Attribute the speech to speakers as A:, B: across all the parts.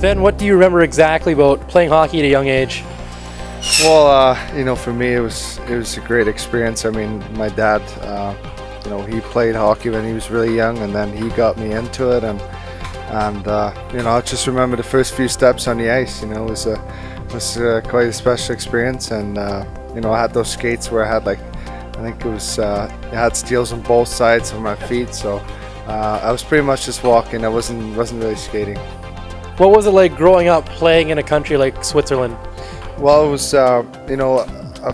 A: Sven, what do you remember exactly about playing hockey at a young age?
B: Well, for me, it was a great experience. I mean, my dad, he played hockey when he was really young, and then he got me into it, and I just remember the first few steps on the ice. It was quite a special experience, and I had those skates where I had I had steels on both sides of my feet, so I was pretty much just walking. I wasn't really skating.
A: What was it like growing up playing in a country like Switzerland?
B: Well, it was, I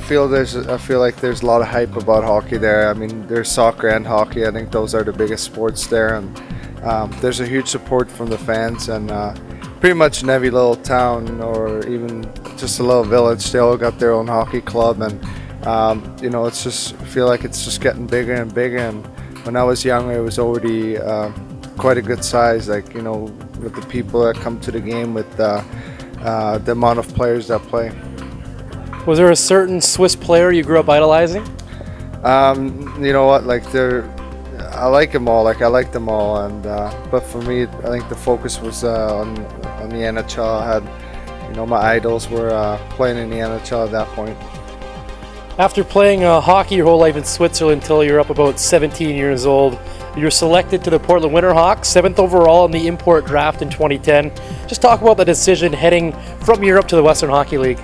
B: feel like there's a lot of hype about hockey there. I mean, there's soccer and hockey. I think those are the biggest sports there, and there's a huge support from the fans. And pretty much in every little town or even just a little village, they all got their own hockey club, and it's just I feel like it's just getting bigger and bigger. And when I was younger, it was already quite a good size. With the people that come to the game, with the amount of players that play.
A: Was there a certain Swiss player you grew up idolizing?
B: You know what? I like them all. I like them all, and but for me, I think the focus was on the NHL. I had, my idols were playing in the NHL at that point.
A: After playing hockey your whole life in Switzerland until you were up about 17 years old, you were selected to the Portland Winterhawks, 7th overall in the import draft in 2010. Just talk about the decision heading from Europe to the Western Hockey League.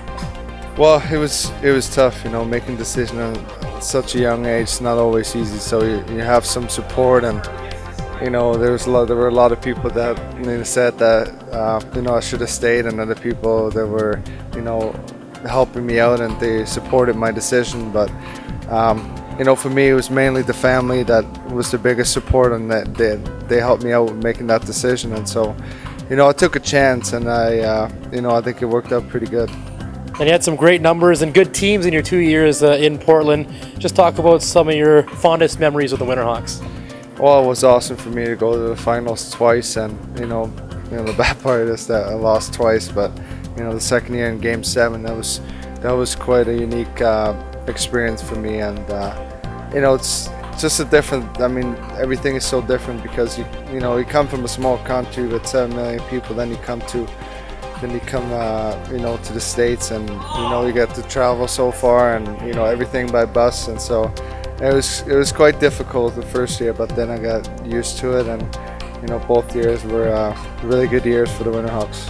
B: Well, it was tough, making a decision at such a young age. It's not always easy. So you have some support, and there were a lot of people that said that I should have stayed, and other people that were helping me out, and they supported my decision. But for me, it was mainly the family that was the biggest support, and that they helped me out with making that decision. And so, I took a chance, and I think it worked out pretty good.
A: And you had some great numbers and good teams in your 2 years in Portland. Just talk about some of your fondest memories with the Winterhawks.
B: Well, it was awesome for me to go to the finals twice, and the bad part is that I lost twice. But the second year in Game 7, that was quite a unique experience for me, and it's just a different. I mean, everything is so different because you come from a small country with 7 million people, then you come to the States, and you get to travel so far, and everything by bus, and so it was quite difficult the first year, but then I got used to it, and both years were really good years for the Winterhawks.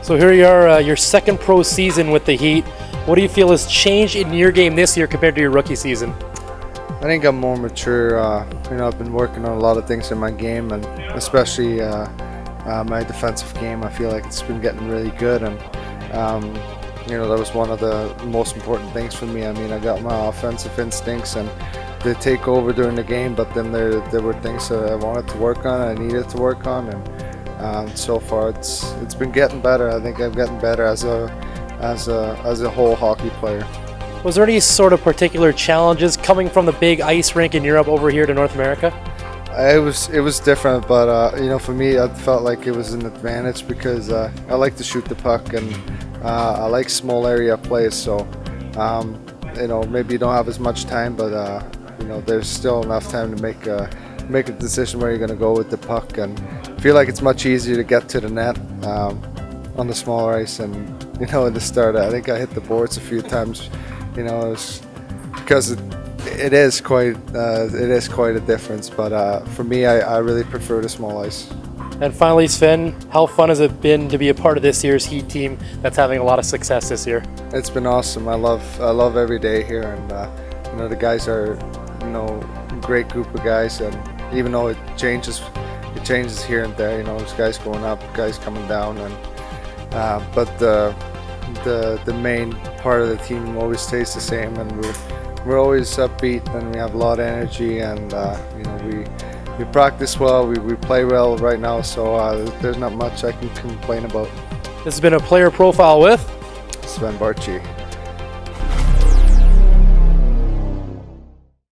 A: So here you are, your second pro season with the Heat. What do you feel has changed in your game this year compared to your rookie season?
B: I think I'm more mature. I've been working on a lot of things in my game, and especially my defensive game. I feel like it's been getting really good, and that was one of the most important things for me. I mean, I got my offensive instincts, and they take over during the game, but then there were things that I wanted to work on, I needed to work on, and so far it's been getting better. I think I'm getting better as a whole hockey player.
A: Was there any sort of particular challenges coming from the big ice rink in Europe over here to North America?
B: It was different, but for me, I felt like it was an advantage because I like to shoot the puck, and I like small area plays. So maybe you don't have as much time, but there's still enough time to make a decision where you're going to go with the puck, and I feel like it's much easier to get to the net on the smaller ice. And in the start, I think I hit the boards a few times. It was because it is quite a difference, but for me, I really prefer the small ice.
A: And finally, Sven, how fun has it been to be a part of this year's Heat team that's having a lot of success this year?
B: It's been awesome. I love every day here, and the guys are a great group of guys, and even though it changes here and there. There's guys going up, guys coming down, and but the main part of the team always stays the same, and we're always upbeat, and we have a lot of energy, and we practice well, we play well right now, so there's not much I can complain about.
A: This has been a player profile with
B: Sven Baertschi.